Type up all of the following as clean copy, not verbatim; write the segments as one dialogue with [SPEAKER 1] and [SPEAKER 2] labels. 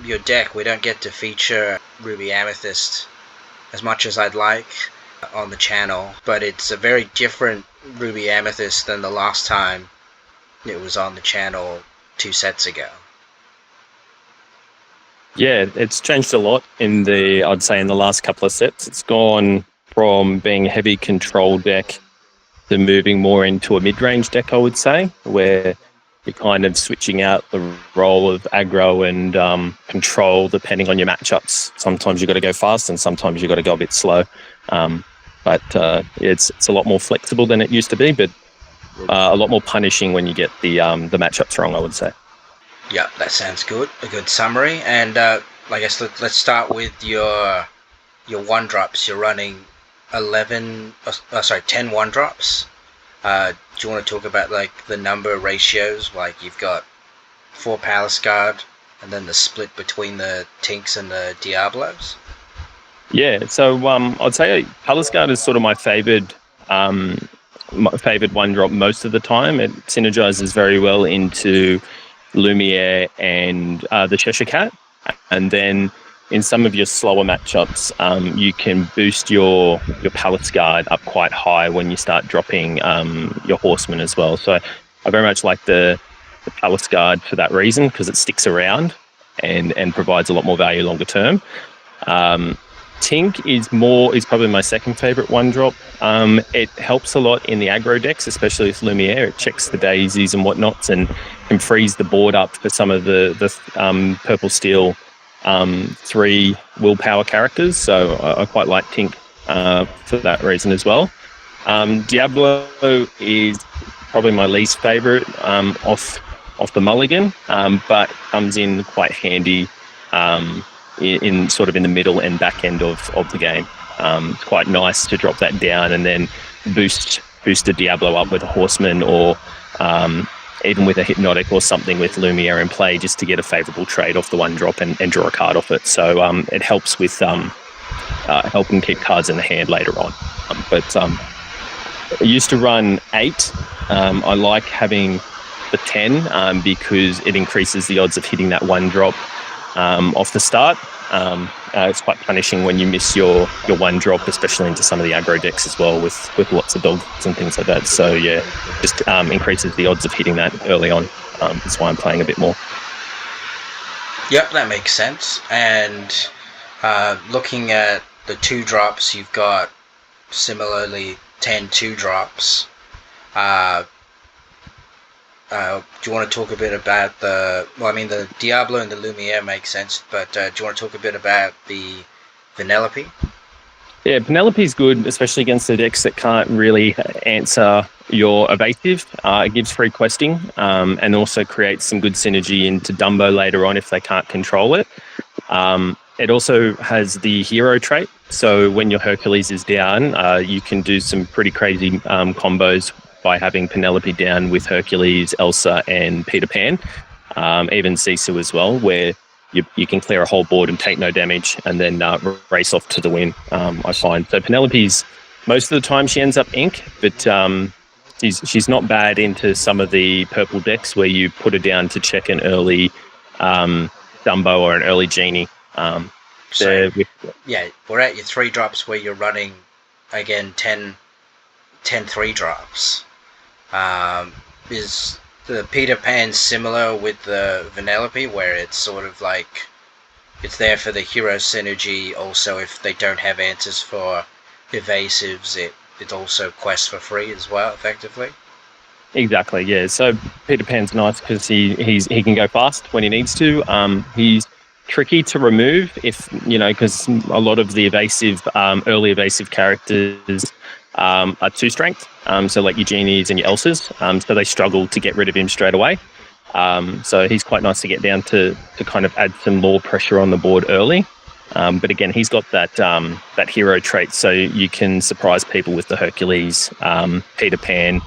[SPEAKER 1] your deck, we don't get to feature Ruby Amethyst as much as I'd like on the channel, but it's a very different Ruby Amethyst than the last time it was on the channel 2 sets ago.
[SPEAKER 2] Yeah, it's changed a lot I'd say in the last couple of sets. It's gone from being a heavy control deck to moving more into a mid-range deck, I would say, where you're kind of switching out the role of aggro and control depending on your matchups. Sometimes you've got to go fast and sometimes you've got to go a bit slow. But it's a lot more flexible than it used to be, but a lot more punishing when you get the matchups wrong, I would say.
[SPEAKER 1] Yeah, that sounds good. A good summary. And I guess let's start with your 1-drops. You're running 10 1-drops. Do you want to talk about like the number ratios? Like you've got 4 Palace Guard and then the split between the Tinks and the Diablos?
[SPEAKER 2] Yeah, so I'd say Palace Guard is sort of my favoured 1-drop most of the time. It synergizes very well into Lumiere and the Cheshire Cat. And then in some of your slower matchups, you can boost your Palace Guard up quite high when you start dropping your Horsemen as well. So I very much like the Palace Guard for that reason, because it sticks around and provides a lot more value longer term. Tink is probably my second favourite 1-drop. It helps a lot in the aggro decks, especially with Lumiere. It checks the daisies and whatnots and can freeze the board up for some of the purple steel 3 willpower characters. So I quite like Tink for that reason as well. Diablo is probably my least favourite off the mulligan, but comes in quite handy in sort of in the middle and back end of the game. It's quite nice to drop that down and then boost a Diablo up with a Horseman or even with a Hypnotic or something with Lumiere in play, just to get a favourable trade off the 1-drop and draw a card off it. So it helps with helping keep cards in the hand later on. But I used to run 8. I like having the 10 because it increases the odds of hitting that 1-drop off the start. It's quite punishing when you miss your 1-drop, especially into some of the aggro decks as well with lots of dogs and things like that. So yeah, just increases the odds of hitting that early on. That's why I'm playing a bit more.
[SPEAKER 1] Yep, that makes sense. And looking at the 2-drops, you've got similarly 10 2-drops. Do you want to talk a bit about the Diablo and the Lumiere make sense, but do you want to talk a bit about the Penelope?
[SPEAKER 2] Yeah, Penelope's good, especially against the decks that can't really answer your evasive. It gives free questing and also creates some good synergy into Dumbo later on if they can't control it. It also has the hero trait, so when your Hercules is down, you can do some pretty crazy combos by having Penelope down with Hercules, Elsa, and Peter Pan, even Sisu as well, where you can clear a whole board and take no damage and then race off to the win, I find. So Penelope's, most of the time she ends up ink, but she's not bad into some of the purple decks where you put her down to check an early Dumbo or an early Genie.
[SPEAKER 1] So, yeah, we're at your 3-drops where you're running, again, 10 3-drops. Is the Peter Pan similar with the Penelope, where it's sort of like it's there for the hero synergy? Also, if they don't have answers for evasives, it also quests for free as well, effectively.
[SPEAKER 2] Exactly, yeah. So Peter Pan's nice because he can go fast when he needs to. He's tricky to remove because a lot of the evasive, early evasive characters are 2 strength. So like your Genies and your Elsas, so they struggle to get rid of him straight away. So he's quite nice to get down to kind of add some more pressure on the board early. But again, he's got that hero trait, so you can surprise people with the Hercules, Peter Pan,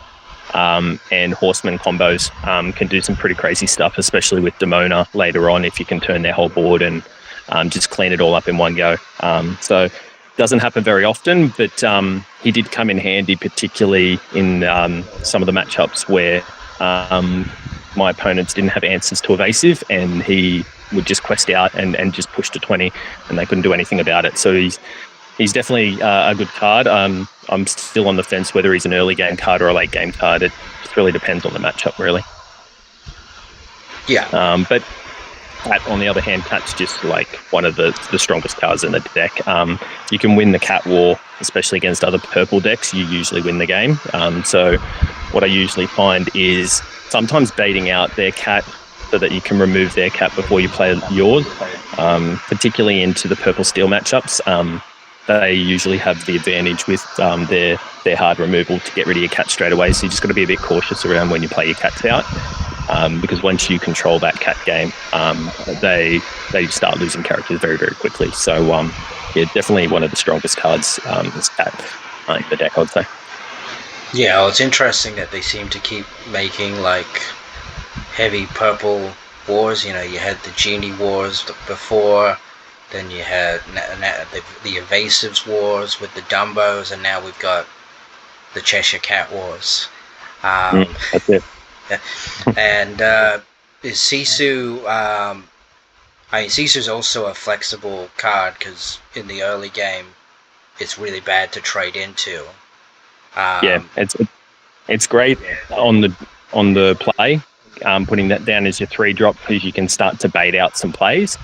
[SPEAKER 2] and Horseman combos. Can do some pretty crazy stuff, especially with Demona later on, if you can turn their whole board and just clean it all up in one go. So doesn't happen very often, but he did come in handy, particularly in some of the matchups where my opponents didn't have answers to evasive, and he would just quest out and just push to 20, and they couldn't do anything about it. So he's definitely a good card. I'm still on the fence whether he's an early game card or a late game card. It just really depends on the matchup, really.
[SPEAKER 1] Yeah.
[SPEAKER 2] But Cat, on the other hand, Cat's just like one of the strongest cards in the deck. You can win the Cat war, especially against other purple decks. You usually win the game. So what I usually find is sometimes baiting out their Cat so that you can remove their Cat before you play yours, particularly into the purple steel matchups. They usually have the advantage with their hard removal to get rid of your Cat straight away. So you just got to be a bit cautious around when you play your Cats out. Because once you control that Cat game, they start losing characters very, very quickly. So, yeah, definitely one of the strongest cards is Cat in the deck, I would say.
[SPEAKER 1] Yeah, well, it's interesting that they seem to keep making, like, heavy purple wars. You know, you had the Genie Wars before, then you had the Evasives Wars with the Dumbos, and now we've got the Cheshire Cat Wars.
[SPEAKER 2] That's it.
[SPEAKER 1] And is Sisu? Sisu's also a flexible card because in the early game, it's really bad to trade into.
[SPEAKER 2] Yeah, it's great on the play. Putting that down as your 3-drop because you can start to bait out some plays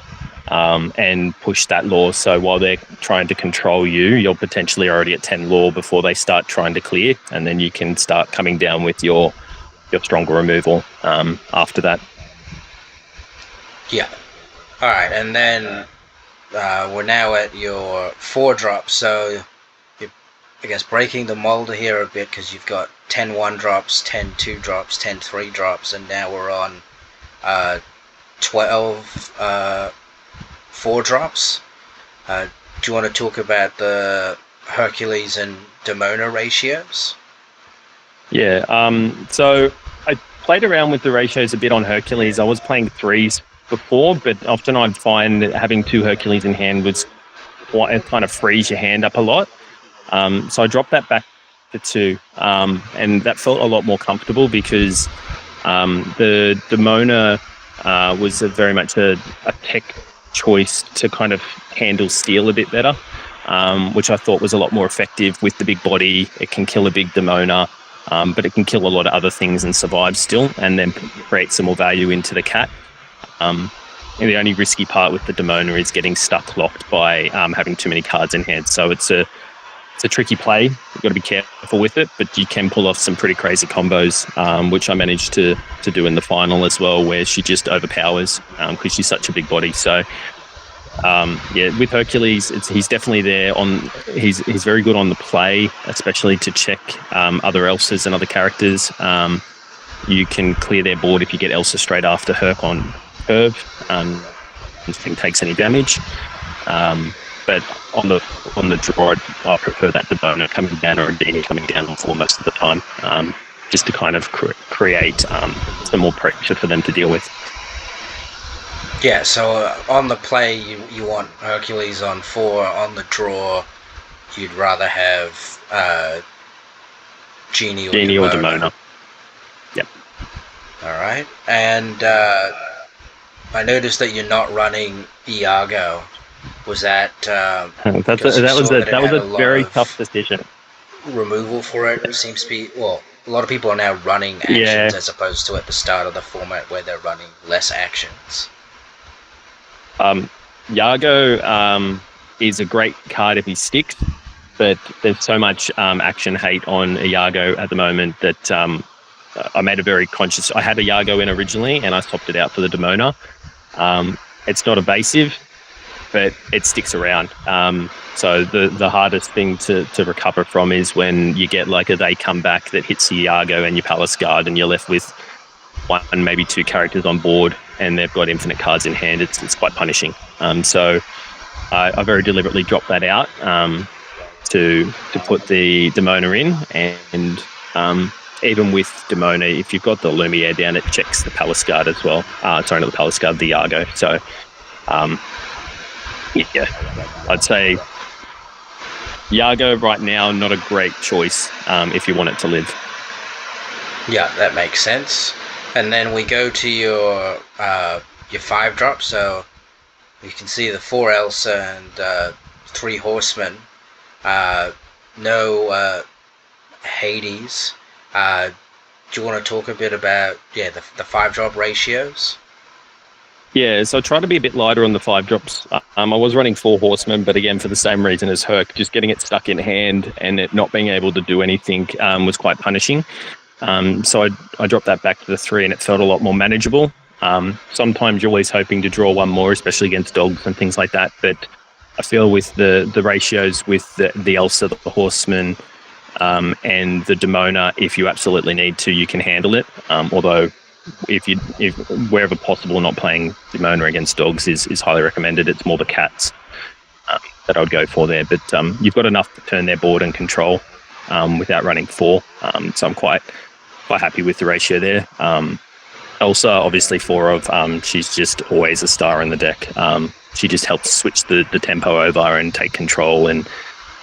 [SPEAKER 2] and push that lore. So while they're trying to control you, you're potentially already at 10 lore before they start trying to clear, and then you can start coming down with your stronger removal after that.
[SPEAKER 1] Yeah. All right, and then we're now at your 4-drop. So you're, I guess, breaking the mold here a bit because you've got 10 1-drops, 10 2-drops, 10 3-drops, and now we're on 12 4-drops. Do you want to talk about the Hercules and Demona ratios?
[SPEAKER 2] Yeah. So I played around with the ratios a bit on Hercules. I was playing 3s before, but often I'd find that having 2 Hercules in hand was it kind of frees your hand up a lot. So I dropped that back to 2, and that felt a lot more comfortable because the Demona was very much a tech choice to kind of handle steel a bit better, which I thought was a lot more effective with the big body. It can kill a big Demona, but it can kill a lot of other things and survive still, and then create some more value into the Cat. And the only risky part with the Demona is getting stuck locked by having too many cards in hand. So it's a tricky play. You've got to be careful with it, but you can pull off some pretty crazy combos, which I managed to do in the final as well, where she just overpowers because she's such a big body. So yeah, with Hercules, he's definitely there he's very good on the play, especially to check other Elsas and other characters. You can clear their board if you get Elsa straight after Herc on curve. Nothing takes any damage. But on the draw, I prefer that Demona coming down or a Dini coming down on 4 most of the time, just to kind of create some more pressure for them to deal with.
[SPEAKER 1] Yeah, so on the play, you want Hercules on 4. On the draw, you'd rather have Genie or Demona.
[SPEAKER 2] Yep.
[SPEAKER 1] All right, and I noticed that you're not running Iago. Was that
[SPEAKER 2] that was a very tough decision.
[SPEAKER 1] Removal for it? It seems to be, well, a lot of people are now running actions as opposed to at the start of the format where they're running less actions.
[SPEAKER 2] Iago is a great card if he sticks, but there's so much action hate on Iago at the moment that I made a very conscious. I had Iago in originally and I swapped it out for the Demona. It's not evasive, but it sticks around. So the hardest thing to recover from is when you get like a they come back that hits the Iago and your Palace Guard and you're left with 1, maybe 2 characters on board and they've got infinite cards in hand. It's quite punishing. So I very deliberately dropped that out to put the Demona in, and even with Demona, if you've got the Lumiere down, it checks the Palace Guard as well. Sorry, not the Palace Guard, the Iago. So yeah, I'd say Iago right now, not a great choice if you want it to live.
[SPEAKER 1] Yeah, that makes sense. And then we go to your your 5-drop. So you can see the 4 Elsa and 3 Horsemen. No Hades. Do you want to talk a bit about the 5-drop ratios?
[SPEAKER 2] Yeah, so I try to be a bit lighter on the 5-drops. I was running 4 Horsemen, but again, for the same reason as Herc, just getting it stuck in hand and it not being able to do anything was quite punishing. So I dropped that back to the 3 and it felt a lot more manageable. Sometimes you're always hoping to draw one more, especially against dogs and things like that. But I feel with the ratios with the Elsa, the Horseman, and the Demona, if you absolutely need to, you can handle it. Although if wherever possible, not playing Demona against dogs is highly recommended. It's more the cats that I'd go for there. But you've got enough to turn their board and control without running 4. So I'm quite happy with the ratio there. Elsa, obviously 4 of, she's just always a star in the deck. She just helps switch the tempo over and take control, and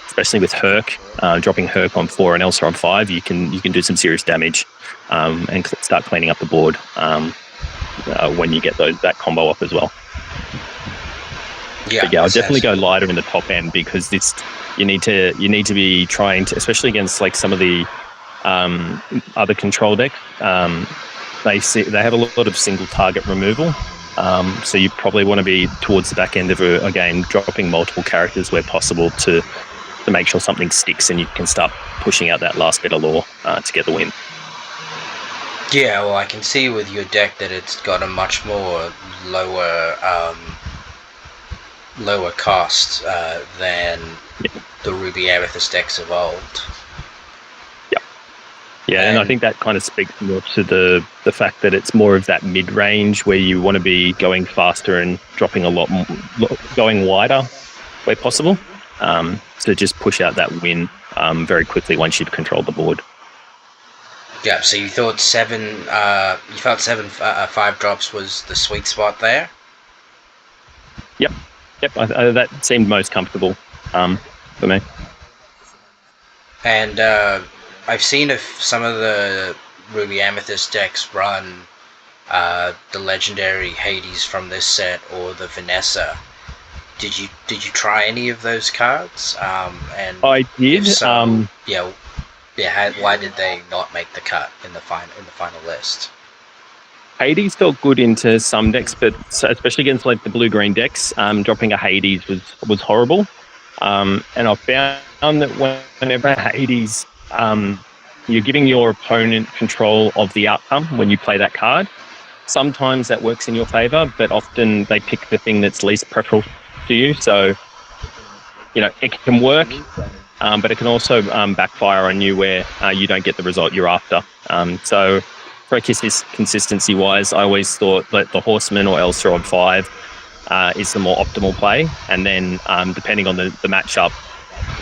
[SPEAKER 2] especially with Herc, dropping Herc on 4 and Elsa on 5, you can do some serious damage and start cleaning up the board when you get that combo up as well. Yeah, I'll definitely go lighter in the top end, because you need to be trying to, especially against like some of the other control decks. They have a lot of single target removal. So you probably want to be towards the back end of a game, dropping multiple characters where possible to make sure something sticks and you can start pushing out that last bit of lore to get the win.
[SPEAKER 1] Yeah, well, I can see with your deck that it's got a much more lower cost than the Ruby Amethyst decks of old.
[SPEAKER 2] Yeah, and I think that kind of speaks more to the fact that it's more of that mid-range where you want to be going faster and dropping a lot more, going wider where possible, to just push out that win very quickly once you've controlled the board.
[SPEAKER 1] Yeah, so you thought 5-drops was the sweet spot there?
[SPEAKER 2] Yep, that seemed most comfortable for me.
[SPEAKER 1] And I've seen if some of the Ruby Amethyst decks run the legendary Hades from this set or the Vanessa. Did you try any of those cards? And
[SPEAKER 2] I did.
[SPEAKER 1] So, why did they not make the cut in the final list?
[SPEAKER 2] Hades felt good into some decks, but especially against like the blue-green decks, dropping a Hades was horrible. And I found that whenever Hades, you're giving your opponent control of the outcome when you play that card. Sometimes that works in your favor, but often they pick the thing that's least preferable to you. So, it can work, but it can also backfire on you where you don't get the result you're after. So for consistency-wise, I always thought that the Horseman or Elsa on 5 is the more optimal play. And then depending on the matchup,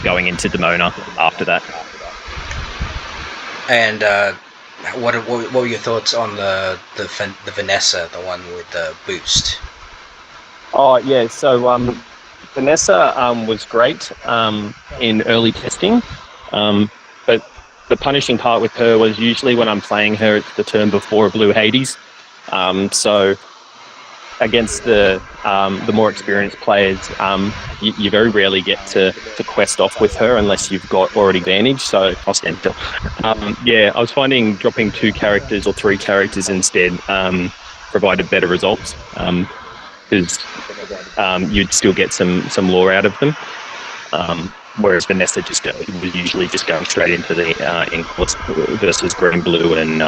[SPEAKER 2] going into Demona after that. And
[SPEAKER 1] what were your thoughts on the Vanessa, the one with the boost?
[SPEAKER 2] Oh yeah, so Vanessa was great in early testing, but the punishing part with her was usually when I'm playing her, it's the turn before a blue Hades. So against the more experienced players, you very rarely get to quest off with her unless you've got already advantage. So I'll stand still. I was finding dropping 2 characters or 3 characters instead provided better results, because you'd still get some lore out of them. Whereas Vanessa was usually just going straight into the in-course versus green, blue, and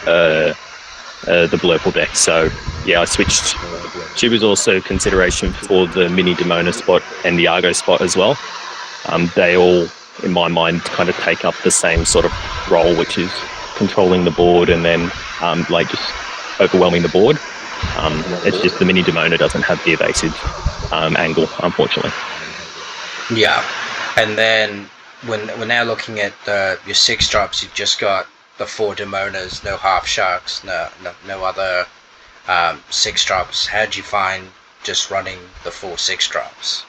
[SPEAKER 2] the Blurple deck. So yeah, I switched. She was also consideration for the mini Demona spot and the Argo spot as well. They all, in my mind, kind of take up the same sort of role, which is controlling the board and then just overwhelming the board. It's just the mini Demona doesn't have the evasive angle, unfortunately.
[SPEAKER 1] Yeah, and then when we're now looking at your 6-drops, you've just got the 4 Demonas, no half sharks, no other 6-drops. How'd you find just running the 4 6-drops?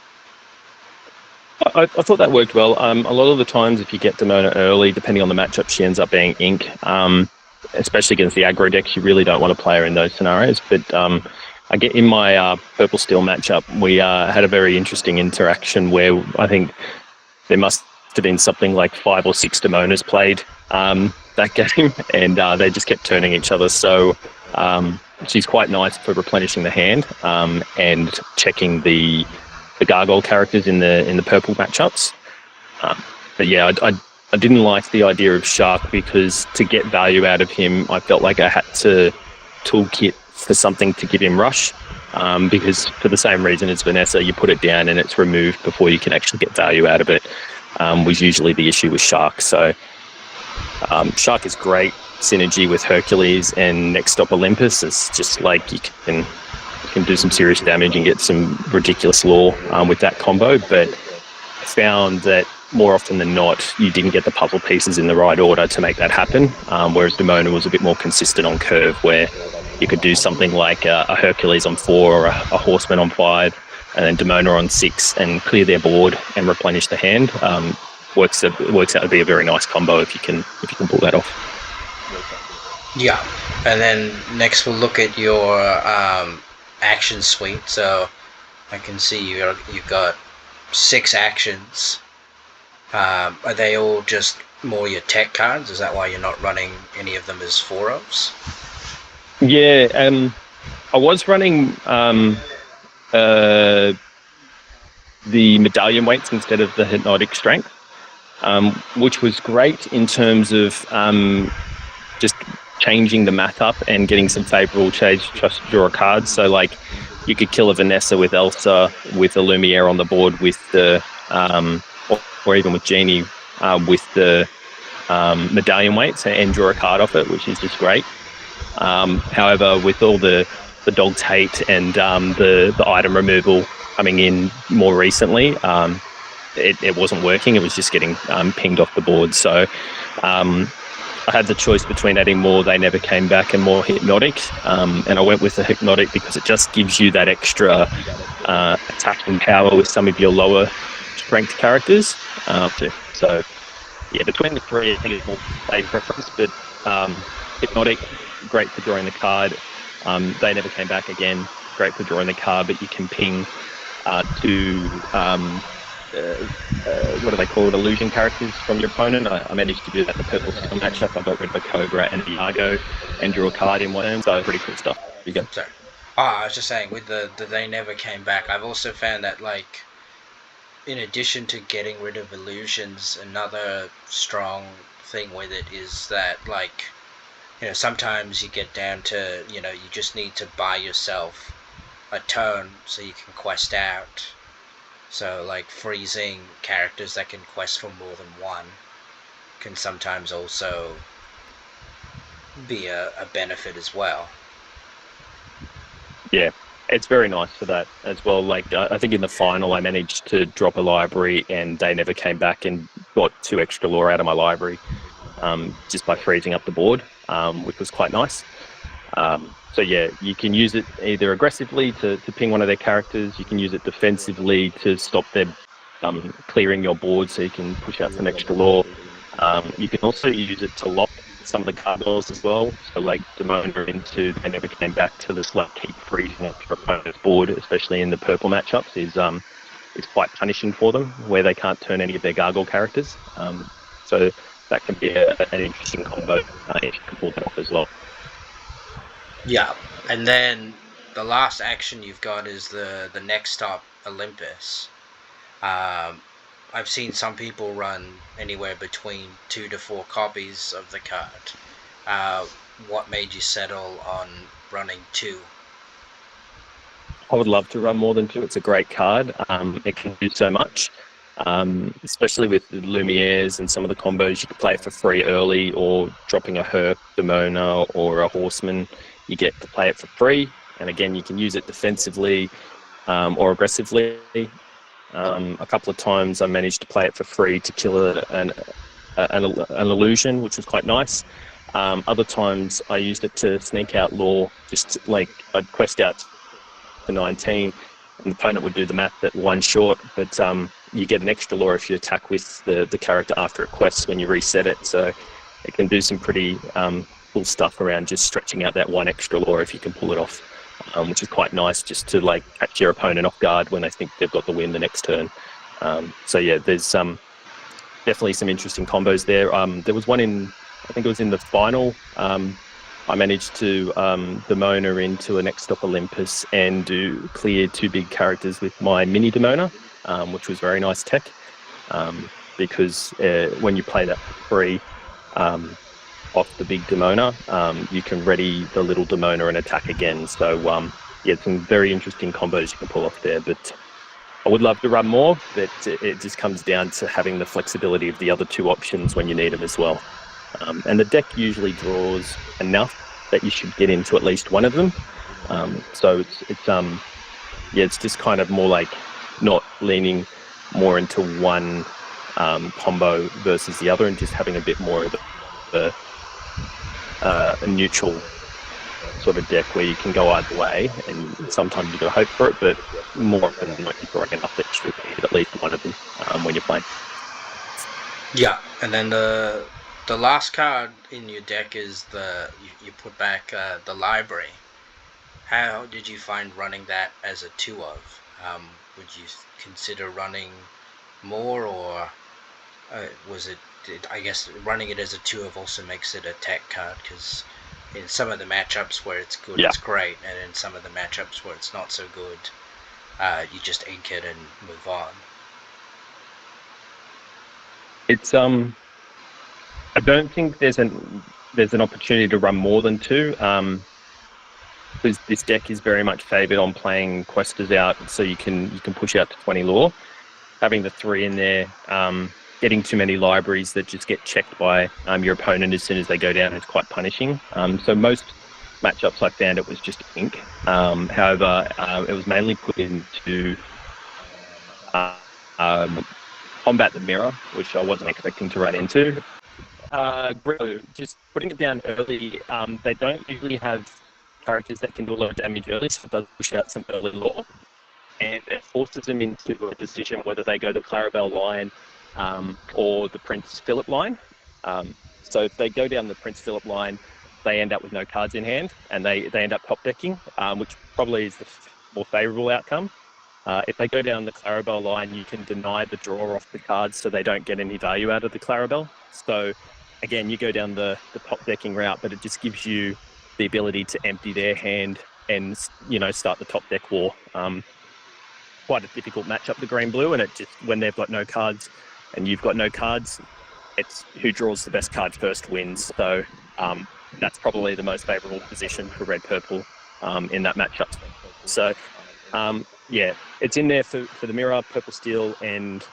[SPEAKER 2] I thought that worked well. A lot of the times, if you get Demona early, depending on the matchup, she ends up being Ink. especially against the aggro decks, you really don't want to play her in those scenarios. But I get in my purple steel matchup, we had a very interesting interaction where I think there must have been something like 5 or 6 Demonas played that game, and they just kept turning each other. So she's quite nice for replenishing the hand and checking the gargoyle characters in the purple matchups. But yeah, I didn't like the idea of Shark because to get value out of him, I felt like I had to toolkit for something to give him rush. Because for the same reason as Vanessa, you put it down and it's removed before you can actually get value out of it, was usually the issue with Shark. So Shark is great synergy with Hercules and Next Stop Olympus. It's just like you can do some serious damage and get some ridiculous lore with that combo. But I found that more often than not, you didn't get the puzzle pieces in the right order to make that happen. Whereas Demona was a bit more consistent on curve, where you could do something like a Hercules on 4 or a Horseman on 5, and then Demona on 6, and clear their board and replenish the hand. Works out to be a very nice combo if you can pull that off.
[SPEAKER 1] Yeah, and then next we'll look at your action suite. So I can see you've got 6 actions. Are they all just more your tech cards? Is that why you're not running any of them as 4-ofs?
[SPEAKER 2] Yeah, I was running the medallion weights instead of the hypnotic strength, which was great in terms of just changing the math up and getting some favourable trades to draw cards. So like you could kill a Vanessa with Elsa, with a Lumiere on the board, with the or even with Genie with the medallion weights and draw a card off it, which is just great. However, with all the dog's hate and the item removal coming in more recently, it wasn't working. It was just getting pinged off the board. So I had the choice between adding more They Never Came Back and more Hypnotic, and I went with the Hypnotic because it just gives you that extra attacking power with some of your lower strength characters. So yeah, between the 3, I think it's more a preference, but Hypnotic, great for drawing the card. They Never Came Back, again, great for drawing the card, but you can ping to what do they call it, illusion characters from your opponent. I managed to do that in the purple steel matchup. I got rid of a Cobra and a Iago and drew a card in one turn, so pretty cool stuff. You go.
[SPEAKER 1] Sorry. I was just saying, with the They Never Came Back, I've also found that, like, in addition to getting rid of illusions, another strong thing with it is that, like, you know, sometimes you get down to, you know, you just need to buy yourself a turn so you can quest out. So, like, freezing characters that can quest for more than one can sometimes also be a benefit as well.
[SPEAKER 2] Yeah, it's very nice for that as well. Like, I think in the final I managed to drop a library and They Never Came Back and got 2 extra lore out of my library just by freezing up the board, which was quite nice. So yeah, you can use it either aggressively to ping one of their characters, you can use it defensively to stop them clearing your board so you can push out some extra lore. You can also use it to lock some of the gargoyles as well. So like Demona into They Never Came Back to just like keep freezing up your opponent's board, especially in the purple matchups, is quite punishing for them, where they can't turn any of their gargoyle characters. So that can be an interesting combo if you can pull that off as well.
[SPEAKER 1] Yeah, and then the last action you've got is the Next Stop Olympus. I've seen some people run anywhere between 2 to 4 copies of the card. What made you settle on running 2?
[SPEAKER 2] I would love to run more than 2. It's a great card. It can do so much, especially with the Lumieres and some of the combos. You can play it for free early, or dropping a Herc, Demona, or a Horseman. You get to play it for free, and again, you can use it defensively or aggressively. A couple of times I managed to play it for free to kill an illusion, which was quite nice. Other times I used it to sneak out lore, just like I'd quest out to 19, and the opponent would do the math at 1 short, but you get an extra lore if you attack with the character after it quests when you reset it, so it can do some pretty cool stuff around just stretching out that one extra lore if you can pull it off, which is quite nice just to like catch your opponent off guard when they think they've got the win the next turn. So yeah, there's definitely some interesting combos there. There was one I think it was in the final. I managed to Demona into a Next Stop Olympus and clear 2 big characters with my mini Demona, which was very nice tech. Because when you play that for free off the big Demona, you can ready the little Demona and attack again. So yeah, some very interesting combos you can pull off there. But I would love to run more, but it just comes down to having the flexibility of the other 2 options when you need them as well. And the deck usually draws enough that you should get into at least one of them. So it's just kind of more like not leaning more into one combo versus the other, and just having a bit more of a neutral sort of deck where you can go either way, and sometimes you got to hope for it, but more often than not you're throwing enough that you should hit at least one of them when you're playing.
[SPEAKER 1] Yeah, and then the last card in your deck is you put back the library. How did you find running that as a 2 of? Would you consider running more, or was it? I guess running it as a 2 of also makes it a tech card, because in some of the matchups where it's good, it's great, and in some of the matchups where it's not so good, you just ink it and move on.
[SPEAKER 2] It's I don't think there's an opportunity to run more than 2, because this deck is very much favoured on playing questers out, so you can push out to 20 lore. Having the 3 in there, getting too many libraries that just get checked by your opponent as soon as they go down is quite punishing. So most matchups I found it was just ink. However, it was mainly put into combat the mirror, which I wasn't expecting to run into. Just putting it down early, they don't usually have characters that can do a lot of damage early, so it does push out some early lore, and it forces them into a decision whether they go the Clarabelle line or the Prince Philip line. So if they go down the Prince Philip line, they end up with no cards in hand, and they end up top decking, which probably is the more favourable outcome. If they go down the Clarabelle line, you can deny the draw off the cards so they don't get any value out of the Clarabelle. So again, you go down the top decking route, but it just gives you the ability to empty their hand and, start the top deck war. Quite a difficult matchup, the green-blue, and it just, when they've got no cards and you've got no cards, it's who draws the best card first wins. So that's probably the most favourable position for red-purple in that matchup. So yeah, it's in there for the mirror, purple steel, and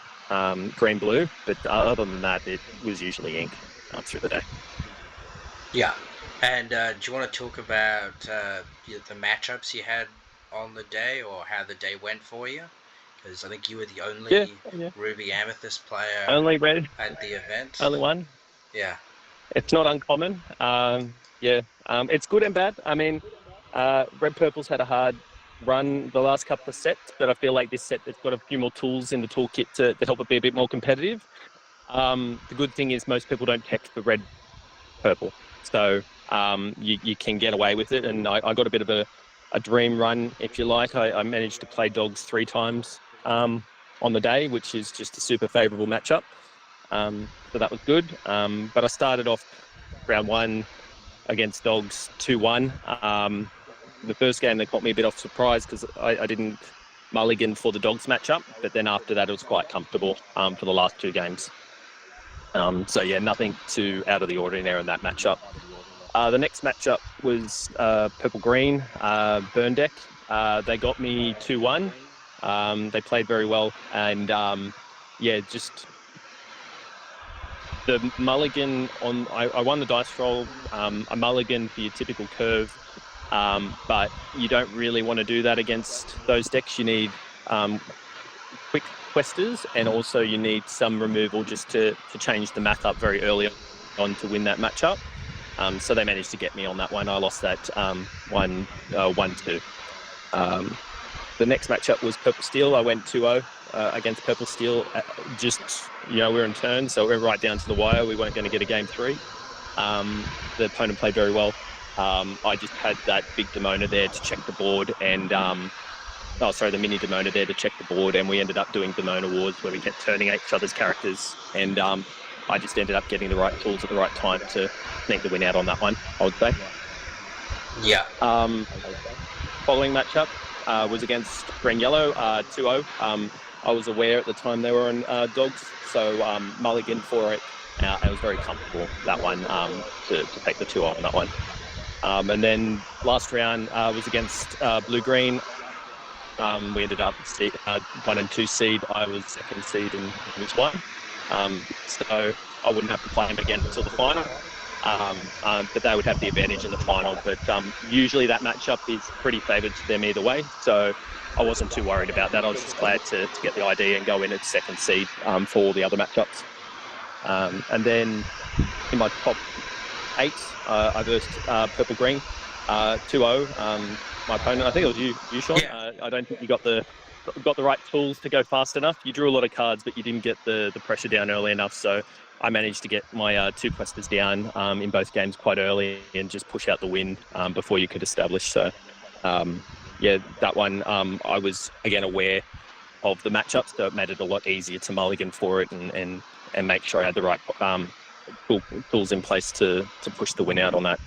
[SPEAKER 2] green-blue, but other than that, it was usually ink through the day.
[SPEAKER 1] Yeah, and do you want to talk about the matchups you had on the day, or how the day went for you? Because I think you were the only Ruby Amethyst player
[SPEAKER 2] only red
[SPEAKER 1] at the event.
[SPEAKER 2] Only one.
[SPEAKER 1] Yeah.
[SPEAKER 2] It's not uncommon. It's good and bad. I mean, red purple's had a hard run the last couple of sets, but I feel like this set it's got a few more tools in the toolkit to help it be a bit more competitive. The good thing is most people don't tech the red purple, so you can get away with it, and I got a bit of a dream run, if you like. I managed to play dogs 3 times on the day, which is just a super favourable matchup, so that was good. But I started off round 1 against dogs 2-1. The first game they caught me a bit off surprise because I didn't mulligan for the dogs matchup, but then after that it was quite comfortable for the last 2 games. So yeah, nothing too out of the ordinary in that matchup. The next matchup was purple-green burn deck. They got me 2-1. They played very well, and just the mulligan on. I won the dice roll. A mulligan for your typical curve, but you don't really want to do that against those decks. You need quick questers, and also you need some removal just to change the math up very early on to win that matchup. So they managed to get me on that one. I lost that 1-2. The next matchup was Purple Steel. I went 2-0 against Purple Steel. We were in turn, so we were right down to the wire. We weren't going to get a game 3. The opponent played very well. I just had that big Demona there to check the board, and the mini Demona there to check the board, and we ended up doing Demona Wars where we kept turning at each other's characters, and I just ended up getting the right tools at the right time to sneak the win out on that one, I would say.
[SPEAKER 1] Yeah.
[SPEAKER 2] Following matchup was against Green Yellow, 2-0. I was aware at the time they were on dogs, so mulligan for it. It was very comfortable, that one, to take the 2-0 on that one. And then last round was against Blue-Green. We ended up 1 and 2 seed. I was 2nd seed and he was 1. So I wouldn't have to play him again until the final. But they would have the advantage in the final. But usually that matchup is pretty favoured to them either way. So I wasn't too worried about that. I was just glad to get the ID and go in at 2nd seed for all the other matchups. And then in my top 8, I versed Purple Green 2-0. My opponent, I think it was you, Sean.
[SPEAKER 1] Yeah.
[SPEAKER 2] I don't think you got the right tools to go fast enough. You drew a lot of cards, but you didn't get the pressure down early enough. So I managed to get my 2 questers down in both games quite early and just push out the win before you could establish. So that one I was again aware of the matchup, so it made it a lot easier to mulligan for it and make sure I had the right tools in place to push the win out on that.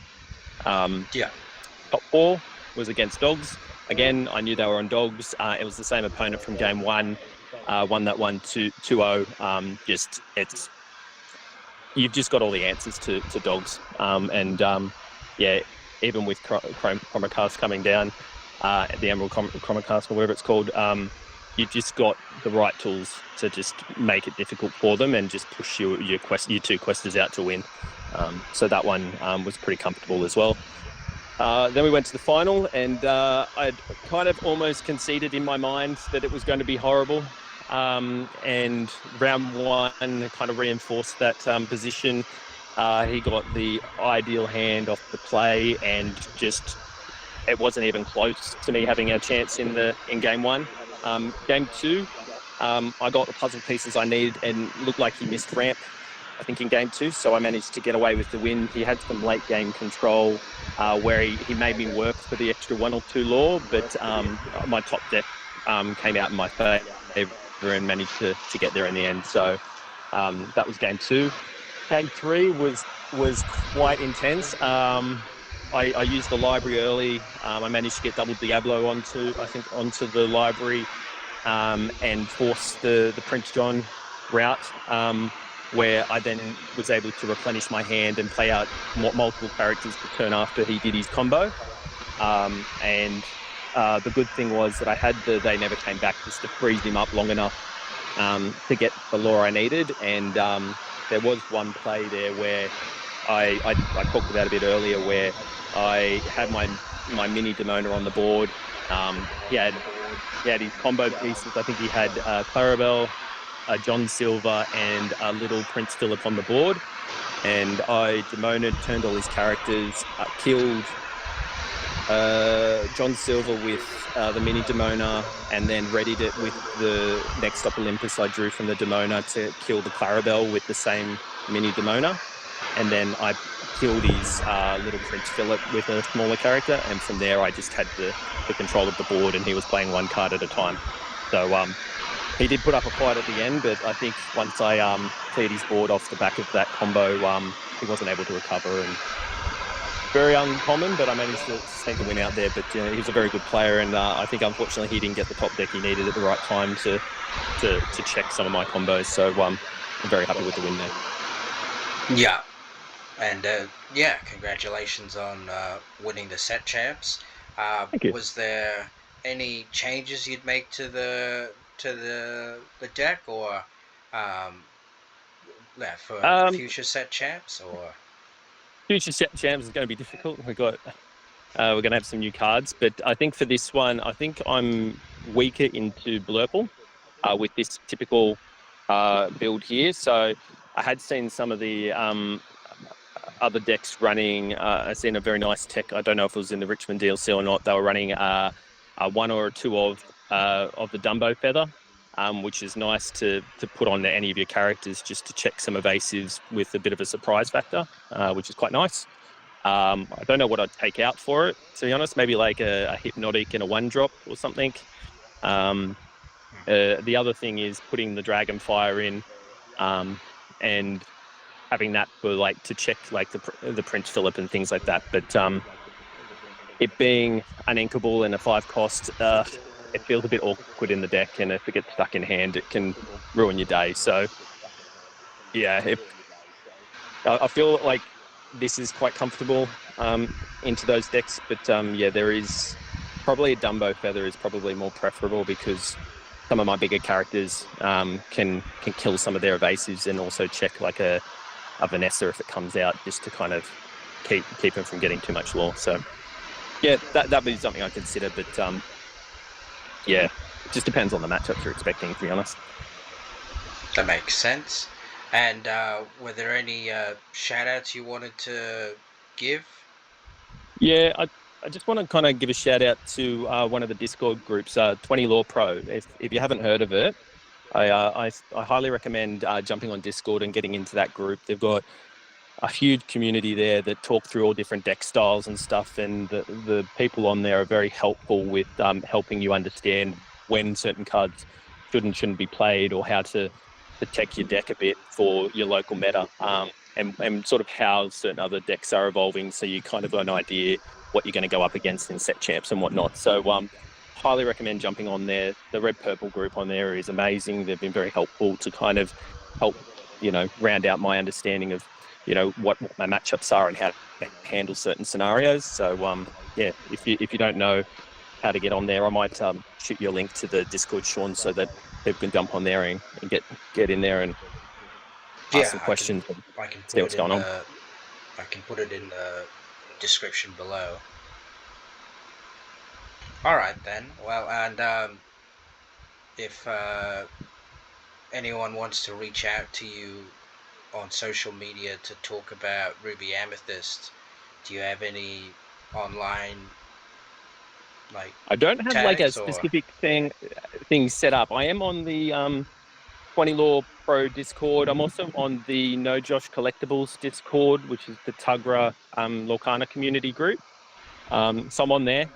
[SPEAKER 2] Top 4 was against dogs. Again, I knew they were on dogs. It was the same opponent from game 1. Won that one 2-0. You've just got all the answers to dogs. Even with Chromacast coming down, the Emerald Chromacast or whatever it's called, you've just got the right tools to just make it difficult for them and just push your 2 questers out to win. So that one was pretty comfortable as well. Then we went to the final, and I'd kind of almost conceded in my mind that it was going to be horrible. And round 1 kind of reinforced that position. He got the ideal hand off the play, and just it wasn't even close to me having a chance in game 1. Game 2, I got the puzzle pieces I needed and looked like he missed ramp, I think, in game 2, so I managed to get away with the win. He had some late game control where he made me work for the extra 1 or 2 lore, but my top deck came out in my favour and managed to get there in the end. So that was game 2. Game 3 was quite intense. I used the library early. I managed to get double Diablo onto the library and force the Prince John route, where I then was able to replenish my hand and play out multiple characters to turn after he did his combo. The good thing was that I had the They Never Came Back just to freeze him up long enough to get the lore I needed. And there was one play there where I talked about a bit earlier, where I had my mini Demona on the board. He had his combo pieces. I think he had Clarabelle, John Silver, and a little Prince Philip on the board. And I Demona'd, turned all his characters, killed John Silver with the mini Demona, and then readied it with the next up Olympus I drew from the Demona to kill the Clarabelle with the same mini Demona. And then I killed his little Prince Philip with a smaller character, and from there I just had the control of the board, and he was playing 1 card at a time. So he did put up a fight at the end, but I think once I cleared his board off the back of that combo, he wasn't able to recover. And very uncommon, but I managed to sneak the win out there. But he was a very good player, and I think unfortunately he didn't get the top deck he needed at the right time to check some of my combos. So I'm very happy with the win there.
[SPEAKER 1] Yeah. And congratulations on winning the set champs.
[SPEAKER 2] Thank you.
[SPEAKER 1] Was there any changes you'd make to the deck, or for future set champs, or
[SPEAKER 2] future set champs is going to be difficult? We're going to have some new cards, but I think for this one, I think I'm weaker into Blurple with this typical build here. So I had seen some of the other decks running. I've seen a very nice tech. I don't know if it was in the Richmond DLC or not. They were running a 1 or a 2 of the Dumbo Feather which is nice to put on any of your characters just to check some evasives with a bit of a surprise factor, which is quite nice. I don't know what I'd take out for it, to be honest. Maybe like a hypnotic and a 1-drop or something. The other thing is putting the Dragonfire in, and having that for like to check like the Prince Philip and things like that. But it being an inkable and a 5 cost, it feels a bit awkward in the deck, and if it gets stuck in hand, it can ruin your day. So yeah, I feel like this is quite comfortable into those decks, but yeah, there is probably a Dumbo Feather is probably more preferable because some of my bigger characters can kill some of their evasives and also check like a Vanessa if it comes out, just to kind of keep them from getting too much lore. So yeah, that'd be something I consider, but yeah, it just depends on the matchups you're expecting, to be honest.
[SPEAKER 1] That makes sense. And were there any shout outs you wanted to give?
[SPEAKER 2] Yeah, I just want to kind of give a shout out to one of the Discord groups, 20 Law Pro. If you haven't heard of it, I highly recommend jumping on Discord and getting into that group. They've got a huge community there that talk through all different deck styles and stuff, and the people on there are very helpful with helping you understand when certain cards should and shouldn't be played, or how to protect your deck a bit for your local meta, and sort of how certain other decks are evolving, so you kind of got an idea what you're going to go up against in set champs and whatnot. So highly recommend jumping on there. The Red Purple group on there is amazing. They've been very helpful to kind of help, round out my understanding of what my matchups are and how to handle certain scenarios. So yeah, if you don't know how to get on there, I might shoot you a link to the Discord, Sean, so that people can jump on there and get in there and ask some questions and
[SPEAKER 1] I can
[SPEAKER 2] see
[SPEAKER 1] put
[SPEAKER 2] what's
[SPEAKER 1] it in
[SPEAKER 2] going on.
[SPEAKER 1] I can put it in the description below. All right then. Well, and if anyone wants to reach out to you on social media to talk about Ruby Amethyst, do you have any online like
[SPEAKER 2] I don't have like a
[SPEAKER 1] tags or?
[SPEAKER 2] specific thing set up. I am on the 20 Law Pro Discord. I'm also on the No Josh Collectibles Discord, which is the Tugra Lorcana community group. So I'm on there.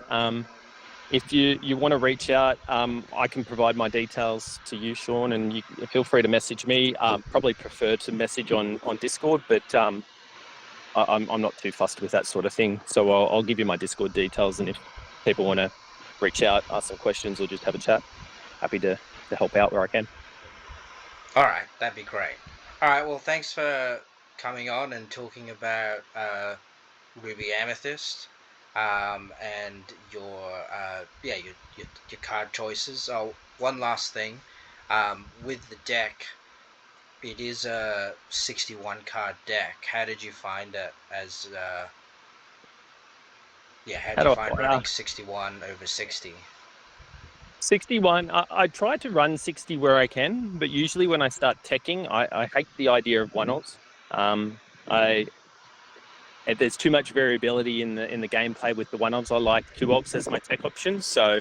[SPEAKER 2] If you want to reach out, I can provide my details to you, Sean, and you feel free to message me. Probably prefer to message on Discord, but I'm not too fussed with that sort of thing. So I'll give you my Discord details, and if people want to reach out, ask some questions, or just have a chat, happy to help out where I can.
[SPEAKER 1] All right, that'd be great. All right, well, thanks for coming on and talking about Ruby Amethyst, and your card choices. Oh, one last thing, with the deck, it is a 61 card deck. How did you find it as? How do
[SPEAKER 2] How
[SPEAKER 1] you
[SPEAKER 2] do
[SPEAKER 1] find
[SPEAKER 2] I,
[SPEAKER 1] running 61 over 60?
[SPEAKER 2] 61. I try to run 60 where I can, but usually when I start teching, I hate the idea of one-offs. There's too much variability in the gameplay with the one-offs. I like two-offs as my tech options, so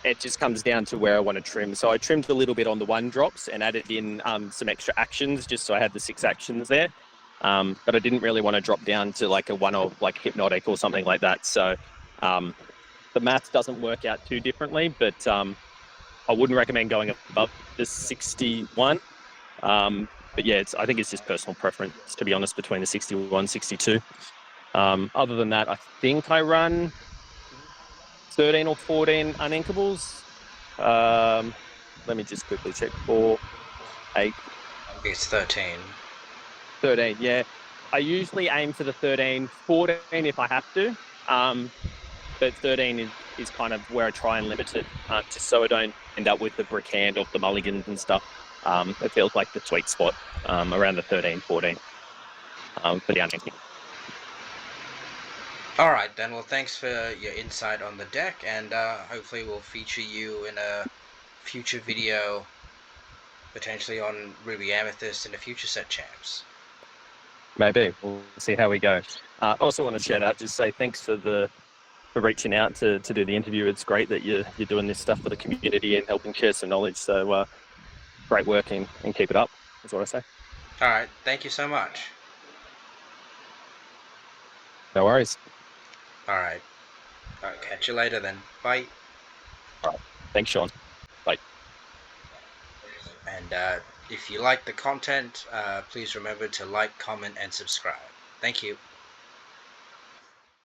[SPEAKER 2] it just comes down to where I want to trim. So I trimmed a little bit on the 1-drops and added in some extra actions, just so I had the 6 actions there. But I didn't really want to drop down to like a one-off, like hypnotic or something like that. So the math doesn't work out too differently, but I wouldn't recommend going above the 61. But yeah, I think it's just personal preference, to be honest, between the 61, 62. Other than that, I think I run 13 or 14 uninkables. Let me just quickly check. 4, 8,
[SPEAKER 1] It's 13.
[SPEAKER 2] 13. Yeah, I usually aim for the 13, 14 if I have to. But 13 is kind of where I try and limit it, just so I don't end up with the brick hand off the mulligans and stuff. It feels like the sweet spot around the 13, 14 for the uninking.
[SPEAKER 1] All right then. Well, thanks for your insight on the deck, and hopefully we'll feature you in a future video, potentially on Ruby Amethyst in a future set champs.
[SPEAKER 2] Maybe. We'll see how we go. I also want to shout out, just say thanks for the reaching out to do the interview. It's great that you're doing this stuff for the community and helping share some knowledge. So great work and keep it up, is what I say.
[SPEAKER 1] All right. Thank you so much.
[SPEAKER 2] No worries.
[SPEAKER 1] All right. All right. Catch you later then. Bye.
[SPEAKER 2] All right. Thanks, Sean. Bye.
[SPEAKER 1] And if you like the content, please remember to like, comment, and subscribe. Thank you.